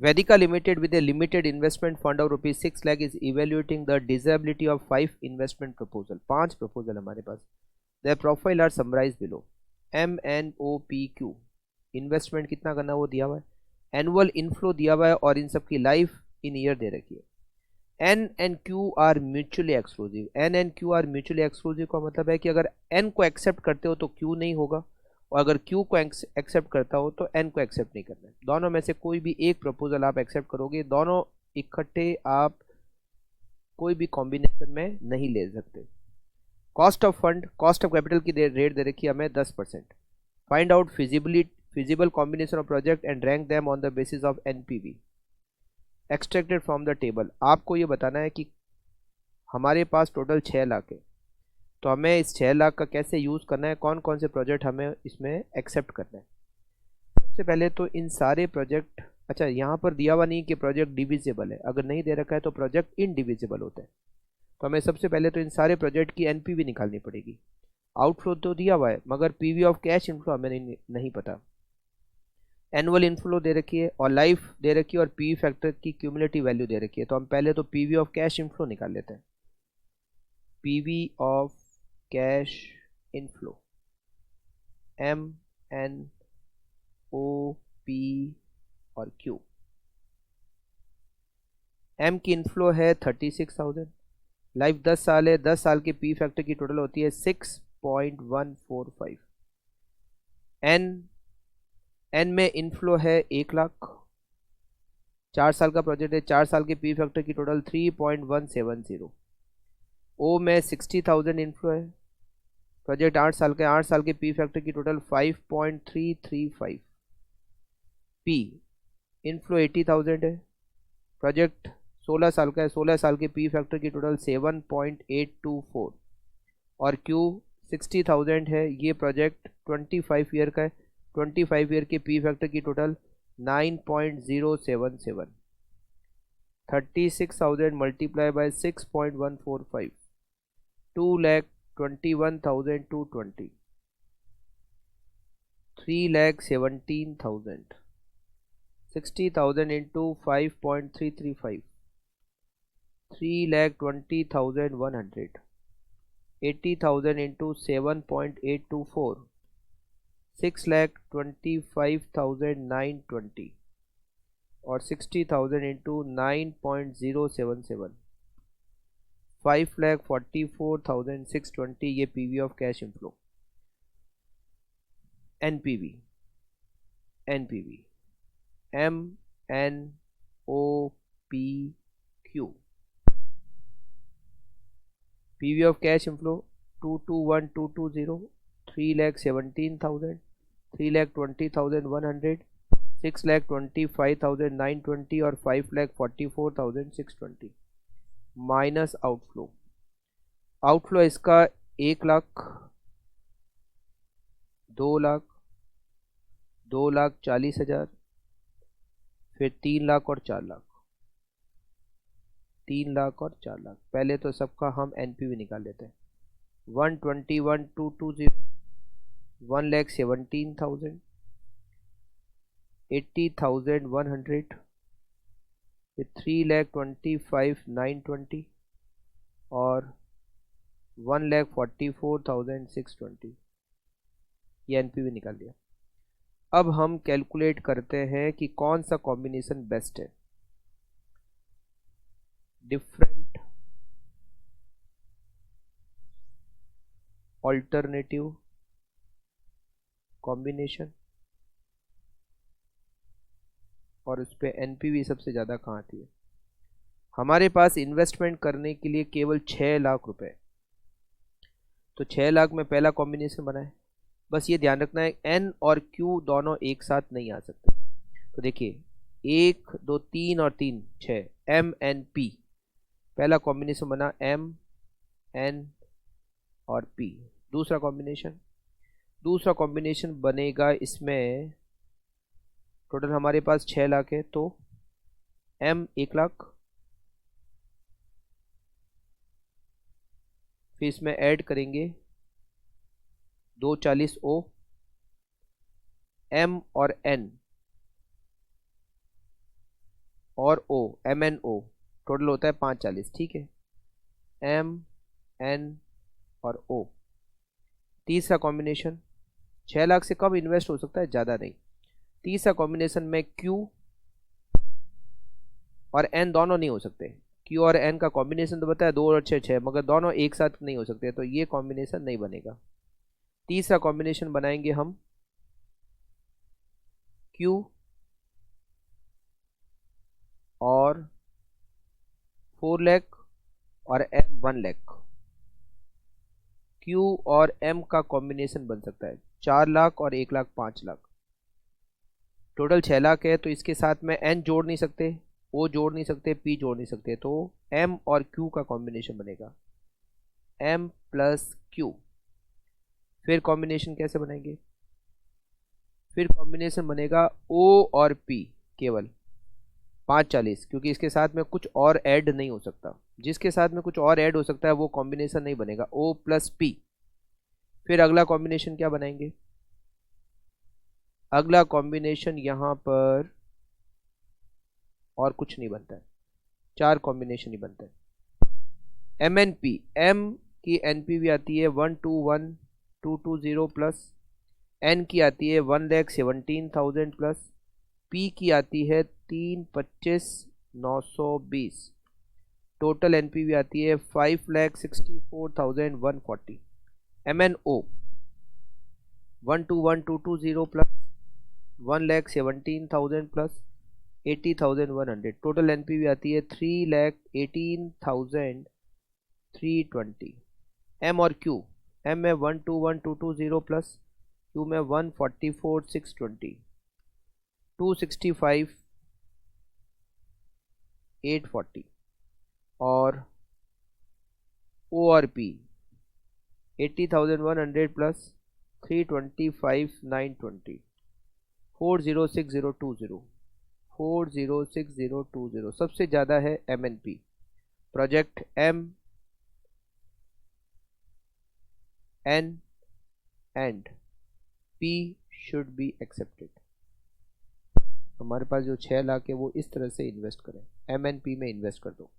Vedica Limited with a limited investment fund of rupees 6 lakh is evaluating the desirability of 5 investment proposal. 5 proposal हमारे पास. Their profile are summarized below. MNOPQ investment कितना करना वो दिया हुआ है, annual inflow दिया हुआ है और इन सब की लाइफ इन ईयर दे रखी है. N and Q are mutually exclusive. N and Q are mutually exclusive का मतलब है कि अगर एन को एक्सेप्ट करते हो तो क्यू नहीं होगा, और अगर क्यू को एक्सेप्ट करता हो तो एन को एक्सेप्ट नहीं करना है. दोनों में से कोई भी एक प्रपोजल आप एक्सेप्ट करोगे, दोनों इकट्ठे आप कोई भी कॉम्बिनेशन में नहीं ले सकते. Cost of fund, cost of capital की रेट दे रखी है हमें 10%. Find out feasible combination of project and rank them on the basis of NPV extracted from the table. आपको ये बताना है कि हमारे पास टोटल 6 लाख है, तो हमें इस 6 लाख का कैसे यूज़ करना है, कौन कौन से प्रोजेक्ट हमें इसमें एक्सेप्ट करना है. सबसे पहले तो इन सारे प्रोजेक्ट, अच्छा यहाँ पर दिया हुआ नहीं कि प्रोजेक्ट डिविजिबल है, अगर नहीं दे रखा है तो प्रोजेक्ट इनडिविजिबल होता है. तो हमें सबसे पहले तो इन सारे प्रोजेक्ट की एनपीवी निकालनी पड़ेगी. आउटफ्लो तो दिया हुआ है मगर पीवी ऑफ कैश इनफ्लो हमें नहीं पता. एनुअल इनफ्लो दे रखी है और लाइफ दे रखी है और पी फैक्टर की क्यूमुलेटिव वैल्यू दे रखी है. तो हम पहले तो पीवी ऑफ कैश इनफ्लो निकाल लेते हैं. PV of cash inflow MNOP और Q. M की इनफ्लो है 36,000, लाइफ 10 साल है, 10 साल के पी फैक्टर की टोटल होती है 6.145. N में इनफ्लो है 1 लाख, 4 साल का प्रोजेक्ट है, 4 साल के पी फैक्टर की टोटल 3.170. O में 60,000 इनफ्लो है, प्रोजेक्ट 8 साल का, 8 साल के पी फैक्टर की टोटल 5.335. P इनफ्लो 80,000 है, प्रोजेक्ट 16 साल का है, 16 साल के पी फैक्टर की टोटल 7.824. और Q 60,000 है, ये प्रोजेक्ट 25 ईयर का है, 25 ईयर के पी फैक्टर की total 9.077. 36,000 multiply by 6.145, 2,21,220. 3,17,000. 60,000 into 5.335, 3,20,100. 80,000 into 7.824, 6,25,920. और 60,000 into 9.077, 5,44,620. ये PV of cash inflow. NPV MNOPQ. PV of cash inflow 221,220, 3,17,000, 3,20,100, 6,25,920 और 5,44,620. Minus outflow. आउटफ्लो इसका 1 लाख, 2 लाख, 2,40,000, फिर 3 लाख और 4 लाख. 3 लाख और 4 लाख. पहले तो सबका हम एनपीवी निकाल लेते हैं. 121,220, 1,17,000, 80,100, 3,25,920 और 1,44,620. ये एनपीवी निकाल दिया. अब हम कैलकुलेट करते हैं कि कौन सा कॉम्बिनेशन बेस्ट है. डिफरेंट ऑल्टरनेटिव कॉम्बिनेशन, और उस पर एनपीवी सबसे ज़्यादा कहाँ आती है. हमारे पास इन्वेस्टमेंट करने के लिए केवल 6 लाख रुपए, तो 6 लाख में पहला कॉम्बिनेशन बनाए. बस ये ध्यान रखना है एन और क्यू दोनों एक साथ नहीं आ सकते. तो देखिए 1 2 3 और 3 6, MNP. पहला कॉम्बिनेशन बना MN और P. दूसरा कॉम्बिनेशन बनेगा, इसमें टोटल हमारे पास 6 लाख है, तो M 1 लाख, फिर इसमें ऐड करेंगे 240 O, M और N और ओ, MNO, टोटल होता है 540, ठीक है। MN और O, तीसरा कॉम्बिनेशन 6 लाख से कम इन्वेस्ट हो सकता है, ज़्यादा नहीं। तीसरा कॉम्बिनेशन में Q और N दोनों नहीं हो सकते। Q और N का कॉम्बिनेशन तो बताया 2 और 6 6, मगर दोनों एक साथ नहीं हो सकते, तो ये कॉम्बिनेशन नहीं बनेगा। तीसरा कॉम्बिनेशन बनाएंगे हम Q और 4 लाख और M 1 लाख। Q और M का कॉम्बिनेशन बन सकता है 4 लाख और 1 लाख 5 लाख, टोटल 6 लाख है। तो इसके साथ में N जोड़ नहीं सकते, O जोड़ नहीं सकते, P जोड़ नहीं सकते, तो M और Q का कॉम्बिनेशन बनेगा M प्लस Q। फिर कॉम्बिनेशन कैसे बनाएंगे? फिर कॉम्बिनेशन बनेगा O और P, केवल 540, क्योंकि इसके साथ में कुछ और ऐड नहीं हो सकता। जिसके साथ में कुछ और ऐड हो सकता है वो कॉम्बिनेशन नहीं बनेगा, O प्लस P। फिर अगला कॉम्बिनेशन क्या बनाएंगे? अगला कॉम्बिनेशन यहाँ पर और कुछ नहीं बनता है, 4 कॉम्बिनेशन ही बनता है। MNP, M की NPV आती है 121,220 प्लस, N की आती है 1,17,000 प्लस, P की आती है 325,920, टोटल NPV आती है 5,64,140। MNO 121,220 plus 1,17,000 plus 80,100, total NPV आती है 3,18,320। M और Q, M में 121,220 प्लस, Q में 144,620, 265,840, और O और P 80,100 प्लस 325,920, 406020, 406020। सबसे ज़्यादा है MNP। Project M N and P should be accepted. हमारे पास जो 6 लाख है वो इस तरह से इन्वेस्ट करें, MNP में इन्वेस्ट कर दो।